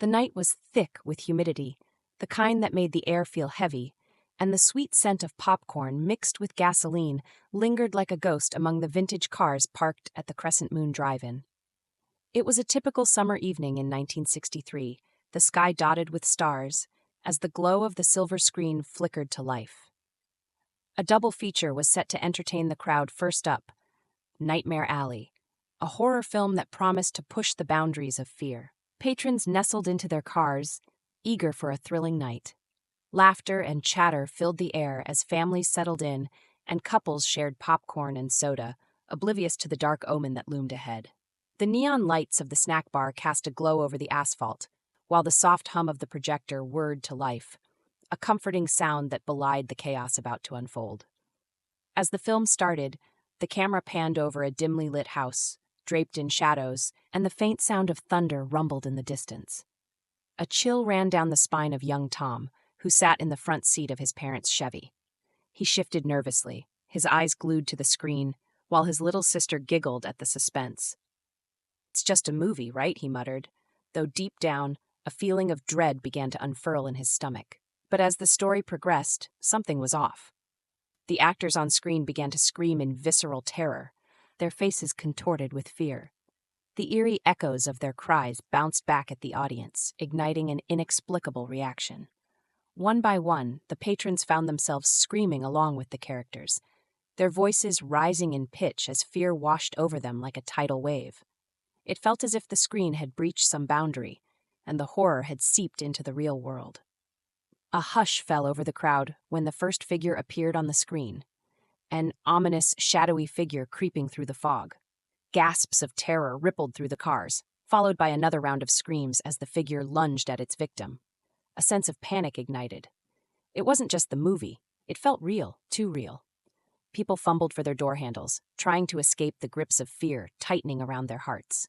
The night was thick with humidity, the kind that made the air feel heavy, and the sweet scent of popcorn mixed with gasoline lingered like a ghost among the vintage cars parked at the Crescent Moon Drive-In. It was a typical summer evening in 1963, the sky dotted with stars, as the glow of the silver screen flickered to life. A double feature was set to entertain the crowd. First up, Nightmare Alley, a horror film that promised to push the boundaries of fear. Patrons nestled into their cars, eager for a thrilling night. Laughter and chatter filled the air as families settled in and couples shared popcorn and soda, oblivious to the dark omen that loomed ahead. The neon lights of the snack bar cast a glow over the asphalt, while the soft hum of the projector whirred to life, a comforting sound that belied the chaos about to unfold. As the film started, the camera panned over a dimly lit house, draped in shadows, and the faint sound of thunder rumbled in the distance. A chill ran down the spine of young Tom, who sat in the front seat of his parents' Chevy. He shifted nervously, his eyes glued to the screen, while his little sister giggled at the suspense. "It's just a movie, right?" he muttered, though deep down, a feeling of dread began to unfurl in his stomach. But as the story progressed, something was off. The actors on screen began to scream in visceral terror, their faces contorted with fear. The eerie echoes of their cries bounced back at the audience, igniting an inexplicable reaction. One by one, the patrons found themselves screaming along with the characters, their voices rising in pitch as fear washed over them like a tidal wave. It felt as if the screen had breached some boundary, and the horror had seeped into the real world. A hush fell over the crowd when the first figure appeared on the screen, an ominous, shadowy figure creeping through the fog. Gasps of terror rippled through the cars, followed by another round of screams as the figure lunged at its victim. A sense of panic ignited. It wasn't just the movie, it felt real, too real. People fumbled for their door handles, trying to escape the grips of fear tightening around their hearts.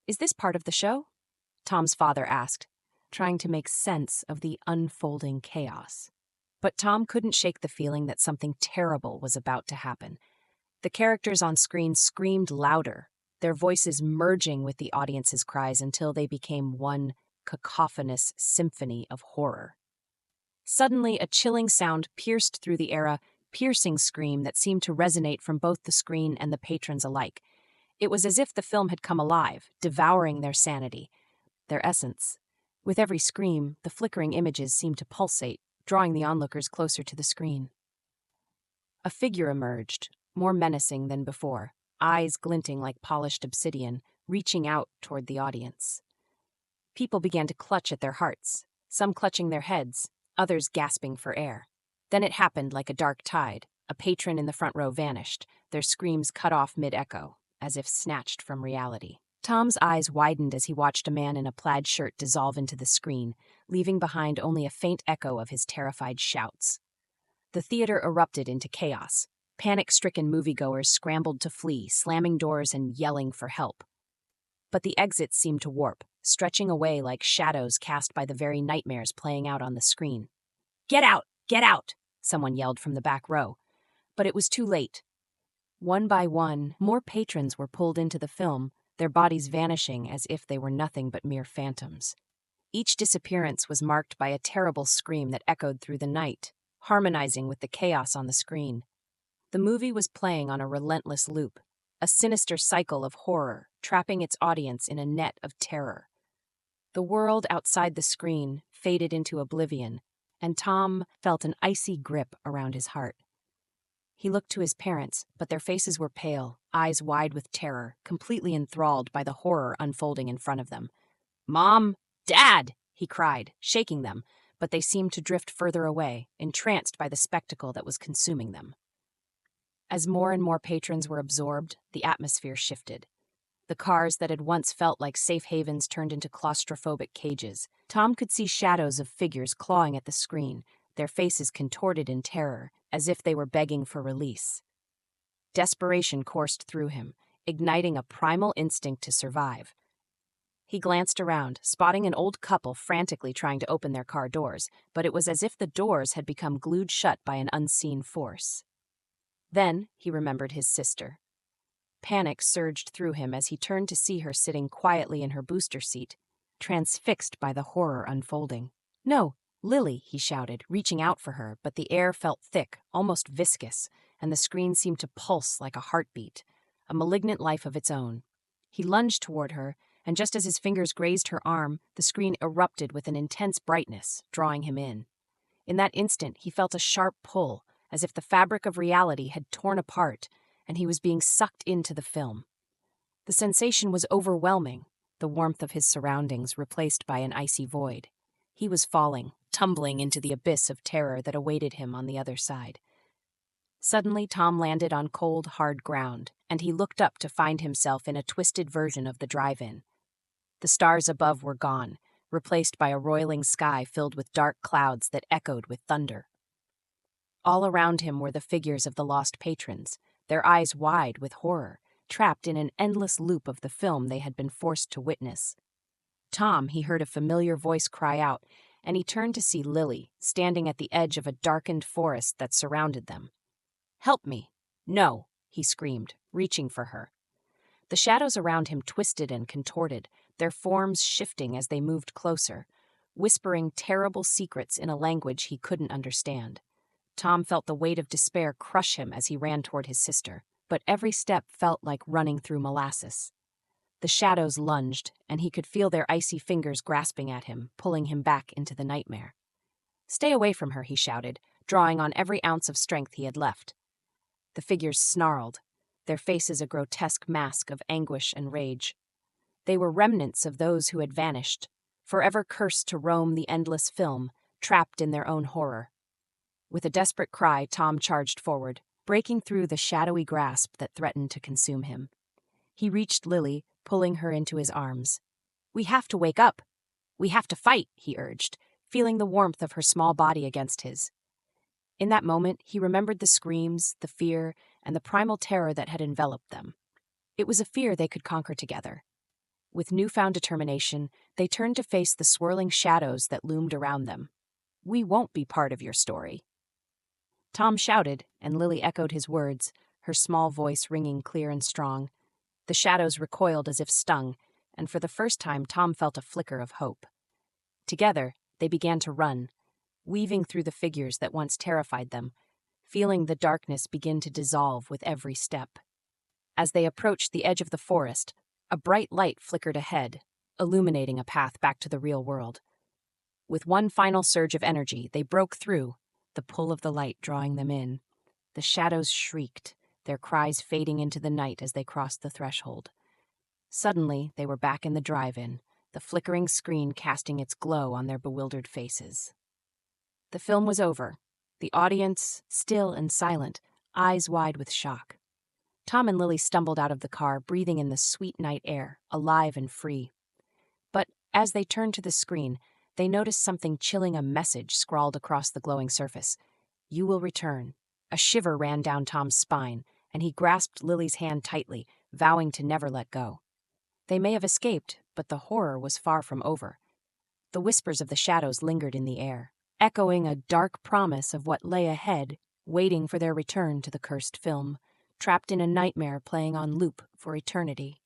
"Is this part of the show?" Tom's father asked, trying to make sense of the unfolding chaos. But Tom couldn't shake the feeling that something terrible was about to happen. The characters on screen screamed louder, their voices merging with the audience's cries until they became one cacophonous symphony of horror. Suddenly, a chilling sound pierced through the air, a piercing scream that seemed to resonate from both the screen and the patrons alike. It was as if the film had come alive, devouring their sanity, their essence. With every scream, the flickering images seemed to pulsate, drawing the onlookers closer to the screen. A figure emerged, more menacing than before, eyes glinting like polished obsidian, reaching out toward the audience. People began to clutch at their hearts, some clutching their heads, others gasping for air. Then it happened like a dark tide. A patron in the front row vanished, their screams cut off mid-echo, as if snatched from reality. Tom's eyes widened as he watched a man in a plaid shirt dissolve into the screen, leaving behind only a faint echo of his terrified shouts. The theater erupted into chaos. Panic-stricken moviegoers scrambled to flee, slamming doors and yelling for help. But the exits seemed to warp, stretching away like shadows cast by the very nightmares playing out on the screen. "Get out! Get out!" someone yelled from the back row. But it was too late. One by one, more patrons were pulled into the film, their bodies vanishing as if they were nothing but mere phantoms. Each disappearance was marked by a terrible scream that echoed through the night, harmonizing with the chaos on the screen. The movie was playing on a relentless loop, a sinister cycle of horror, trapping its audience in a net of terror. The world outside the screen faded into oblivion, and Tom felt an icy grip around his heart. He looked to his parents, but their faces were pale, eyes wide with terror, completely enthralled by the horror unfolding in front of them. "Mom! Dad!" he cried, shaking them, but they seemed to drift further away, entranced by the spectacle that was consuming them. As more and more patrons were absorbed, the atmosphere shifted. The cars that had once felt like safe havens turned into claustrophobic cages. Tom could see shadows of figures clawing at the screen, their faces contorted in terror, as if they were begging for release. Desperation coursed through him, igniting a primal instinct to survive. He glanced around, spotting an old couple frantically trying to open their car doors, but it was as if the doors had become glued shut by an unseen force. Then he remembered his sister. Panic surged through him as he turned to see her sitting quietly in her booster seat, transfixed by the horror unfolding. "No, Lily," he shouted, reaching out for her, but the air felt thick, almost viscous, and the screen seemed to pulse like a heartbeat, a malignant life of its own. He lunged toward her, and just as his fingers grazed her arm, the screen erupted with an intense brightness, drawing him in. In that instant, he felt a sharp pull, as if the fabric of reality had torn apart, and he was being sucked into the film. The sensation was overwhelming, the warmth of his surroundings replaced by an icy void. He was falling, tumbling into the abyss of terror that awaited him on the other side. Suddenly, Tom landed on cold, hard ground, and he looked up to find himself in a twisted version of the drive-in. The stars above were gone, replaced by a roiling sky filled with dark clouds that echoed with thunder. All around him were the figures of the lost patrons, their eyes wide with horror, trapped in an endless loop of the film they had been forced to witness. "Tom," he heard a familiar voice cry out, and he turned to see Lily, standing at the edge of a darkened forest that surrounded them. "Help me!" "No!" he screamed, reaching for her. The shadows around him twisted and contorted, their forms shifting as they moved closer, whispering terrible secrets in a language he couldn't understand. Tom felt the weight of despair crush him as he ran toward his sister, but every step felt like running through molasses. The shadows lunged, and he could feel their icy fingers grasping at him, pulling him back into the nightmare. "Stay away from her," he shouted, drawing on every ounce of strength he had left. The figures snarled, their faces a grotesque mask of anguish and rage. They were remnants of those who had vanished, forever cursed to roam the endless film, trapped in their own horror. With a desperate cry, Tom charged forward, breaking through the shadowy grasp that threatened to consume him. He reached Lily, pulling her into his arms. "We have to wake up. We have to fight," he urged, feeling the warmth of her small body against his. In that moment, he remembered the screams, the fear, and the primal terror that had enveloped them. It was a fear they could conquer together. With newfound determination, they turned to face the swirling shadows that loomed around them. "We won't be part of your story." Tom shouted, and Lily echoed his words, her small voice ringing clear and strong. The shadows recoiled as if stung, and for the first time Tom felt a flicker of hope. Together, they began to run, weaving through the figures that once terrified them, feeling the darkness begin to dissolve with every step. As they approached the edge of the forest, a bright light flickered ahead, illuminating a path back to the real world. With one final surge of energy, they broke through, the pull of the light drawing them in. The shadows shrieked, their cries fading into the night as they crossed the threshold. Suddenly, they were back in the drive-in, the flickering screen casting its glow on their bewildered faces. The film was over, the audience still and silent, eyes wide with shock. Tom and Lily stumbled out of the car, breathing in the sweet night air, alive and free. But as they turned to the screen, they noticed something chilling, a message scrawled across the glowing surface. "You will return." A shiver ran down Tom's spine, and he grasped Lily's hand tightly, vowing to never let go. They may have escaped, but the horror was far from over. The whispers of the shadows lingered in the air, echoing a dark promise of what lay ahead, waiting for their return to the cursed film, trapped in a nightmare playing on loop for eternity.